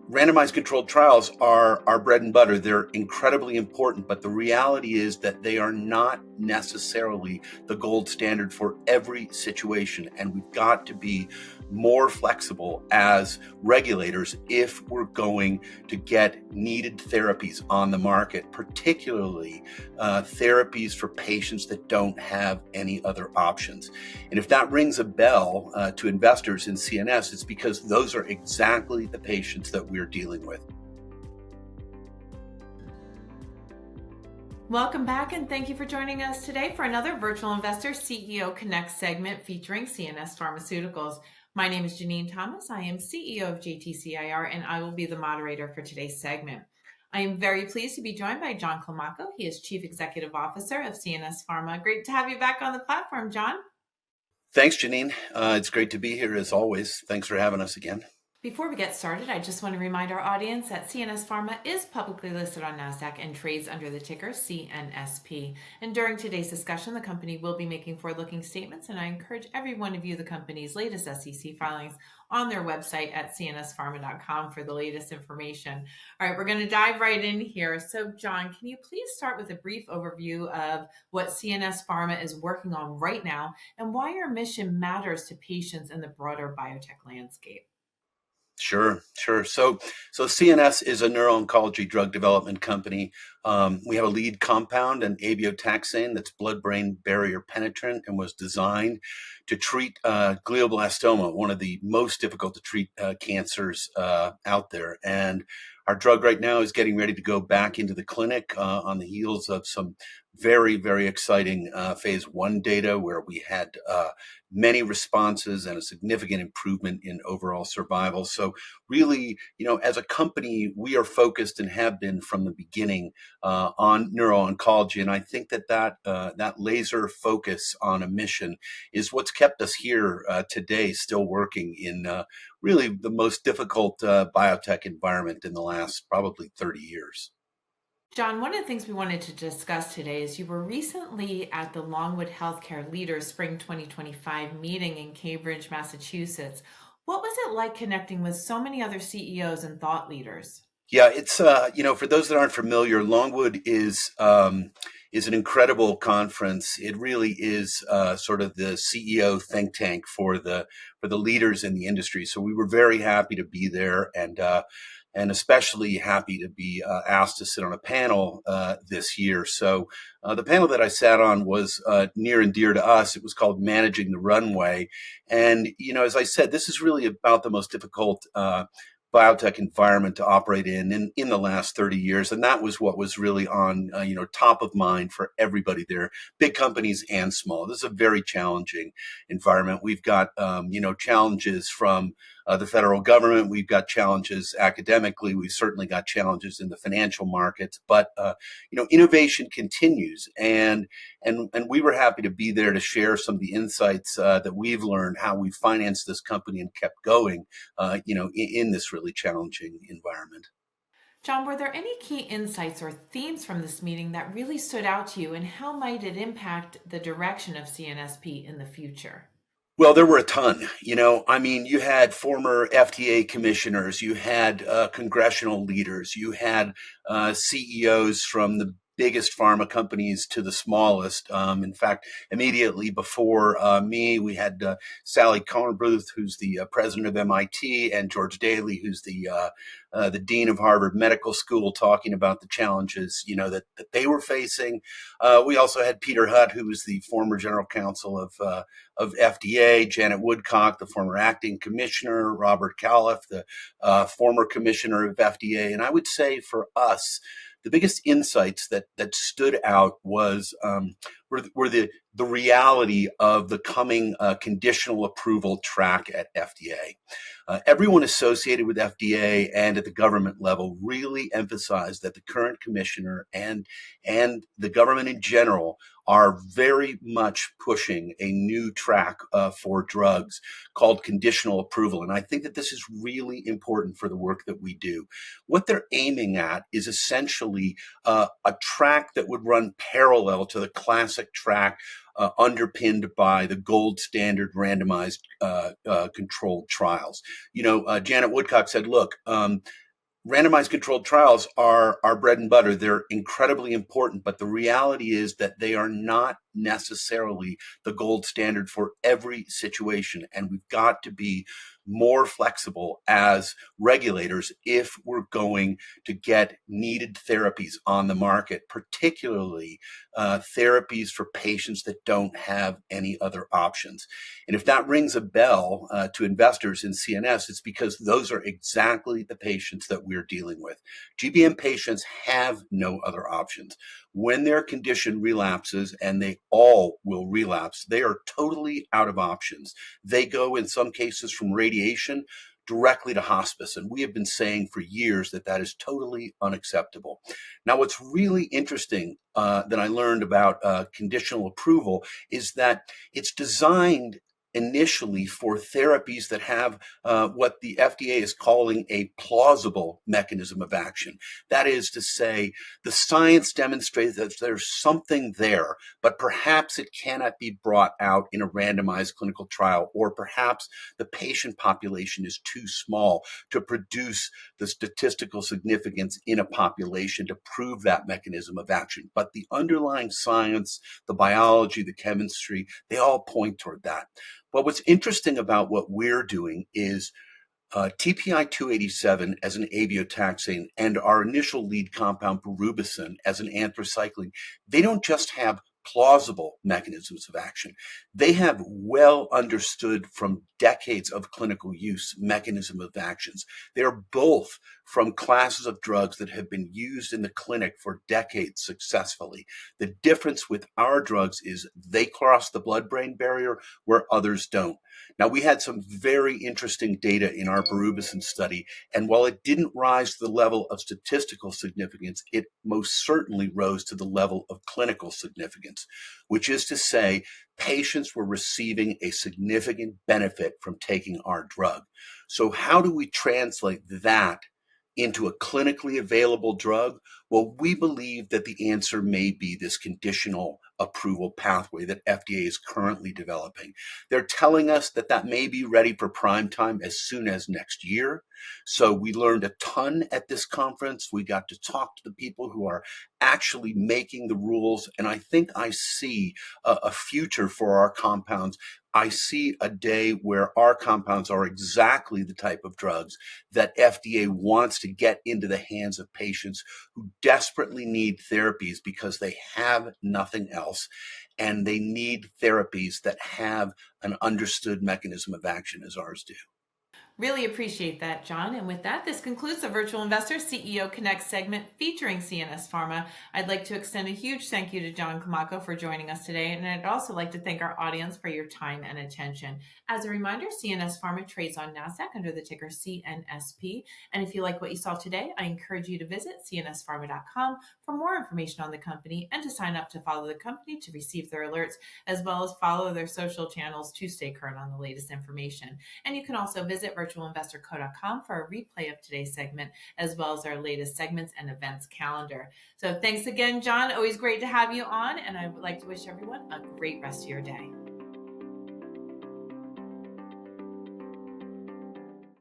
Randomized controlled trials are our bread and butter. They're incredibly important, but the reality is that they are not necessarily the gold standard for every situation. And we've got to be more flexible as regulators if we're going to get needed therapies on the market, particularly therapies for patients that don't have any other options. And if that rings a bell to investors in CNS, it's because those are exactly the patients that we're dealing with. Welcome back, and thank you for joining us today for another Virtual Investor CEO Connect segment featuring CNS Pharmaceuticals. My name is Janine Thomas. I am CEO of JTCIR, and I will be the moderator for today's segment. I am very pleased to be joined by John Climaco. He is Chief Executive Officer of CNS Pharma. Great to have you back on the platform, John. Thanks, Janine. It's great to be here as always. Thanks for having us again. Before we get started, I just want to remind our audience that CNS Pharma is publicly listed on NASDAQ and trades under the ticker CNSP. And during today's discussion, the company will be making forward-looking statements, and I encourage everyone to view the company's latest SEC filings on their website at cnspharma.com for the latest information. All right, we're going to dive right in here. So, John, can you please start with a brief overview of what CNS Pharma is working on right now and why your mission matters to patients in the broader biotech landscape? Sure. So CNS is a neuro-oncology drug development company. We have a lead compound, an abiotaxane, that's blood-brain barrier penetrant and was designed to treat glioblastoma, one of the most difficult to treat cancers out there. And our drug right now is getting ready to go back into the clinic on the heels of some very, very exciting phase 1 data where we had many responses and a significant improvement in overall survival. So really, as a company, we are focused and have been from the beginning on neuro-oncology. And I think that laser focus on a mission is what's kept us here today, still working in really the most difficult biotech environment in the last probably 30 years. John, one of the things we wanted to discuss today is you were recently at the Longwood Healthcare Leaders Spring 2025 meeting in Cambridge, Massachusetts. What was it like connecting with so many other CEOs and thought leaders? Yeah, it's for those that aren't familiar, Longwood is an incredible conference. It really is sort of the CEO think tank for the leaders in the industry. So we were very happy to be there, and especially happy to be asked to sit on a panel this year. So the panel that I sat on was near and dear to us. It was called Managing the Runway. And, as I said, this is really about the most difficult biotech environment to operate in the last 30 years. And that was what was really on, top of mind for everybody there, big companies and small. This is a very challenging environment. We've got, challenges from the federal government. We've got challenges academically. We've certainly got challenges in the financial markets, but, innovation continues. And we were happy to be there to share some of the insights that we've learned, how we financed this company and kept going, in this really challenging environment. John, were there any key insights or themes from this meeting that really stood out to you, and how might it impact the direction of CNSP in the future? Well, there were a ton. You had former FDA commissioners, you had congressional leaders, you had CEOs from the biggest pharma companies to the smallest. In fact, immediately before me, we had Sally Kornbluth, who's the president of MIT, and George Daly, who's the dean of Harvard Medical School, talking about the challenges, that they were facing. We also had Peter Hutt, who was the former general counsel of FDA, Janet Woodcock, the former acting commissioner, Robert Califf, the former commissioner of FDA. And I would say for us, the biggest insights that stood out were the reality of the coming conditional approval track at FDA. Everyone associated with FDA and at the government level really emphasized that the current commissioner and the government in general are very much pushing a new track for drugs called conditional approval. And I think that this is really important for the work that we do. What they're aiming at is essentially a track that would run parallel to the classic track underpinned by the gold standard randomized controlled trials. Janet Woodcock said, look, randomized controlled trials are our bread and butter. They're incredibly important, but the reality is that they are not necessarily the gold standard for every situation. And we've got to be more flexible as regulators if we're going to get needed therapies on the market, particularly therapies for patients that don't have any other options. And if that rings a bell to investors in CNS, it's because those are exactly the patients that we're dealing with. GBM patients have no other options. When their condition relapses, and they all will relapse, they are totally out of options. They go, in some cases, from radiation directly to hospice. And we have been saying for years that that is totally unacceptable. Now, what's really interesting that I learned about conditional approval is that it's designed initially for therapies that have what the FDA is calling a plausible mechanism of action. That is to say, the science demonstrates that there's something there, but perhaps it cannot be brought out in a randomized clinical trial, or perhaps the patient population is too small to produce the statistical significance in a population to prove that mechanism of action. But the underlying science, the biology, the chemistry, they all point toward that. But what's interesting about what we're doing is TPI 287 as an aviotaxane and our initial lead compound berubicin as an anthracycline, they don't just have plausible mechanisms of action. They have well understood from decades of clinical use mechanism of actions. They are both from classes of drugs that have been used in the clinic for decades successfully. The difference with our drugs is they cross the blood-brain barrier where others don't. Now, we had some very interesting data in our berubicin study, and while it didn't rise to the level of statistical significance, it most certainly rose to the level of clinical significance, which is to say, patients were receiving a significant benefit from taking our drug. So how do we translate that into a clinically available drug? Well, we believe that the answer may be this conditional approval pathway that FDA is currently developing. They're telling us that that may be ready for prime time as soon as next year. So we learned a ton at this conference. We got to talk to the people who are actually making the rules. And I think I see a future for our compounds. I see a day where our compounds are exactly the type of drugs that FDA wants to get into the hands of patients who desperately need therapies because they have nothing else. And they need therapies that have an understood mechanism of action as ours do. Really appreciate that, John. And with that, this concludes the Virtual Investor CEO Connect segment featuring CNS Pharma. I'd like to extend a huge thank you to John Climaco for joining us today. And I'd also like to thank our audience for your time and attention. As a reminder, CNS Pharma trades on NASDAQ under the ticker CNSP. And if you like what you saw today, I encourage you to visit cnspharma.com for more information on the company and to sign up to follow the company to receive their alerts, as well as follow their social channels to stay current on the latest information. And you can also visit virtualinvestorco.com for a replay of today's segment, as well as our latest segments and events calendar. So thanks again, John. Always great to have you on. And I would like to wish everyone a great rest of your day.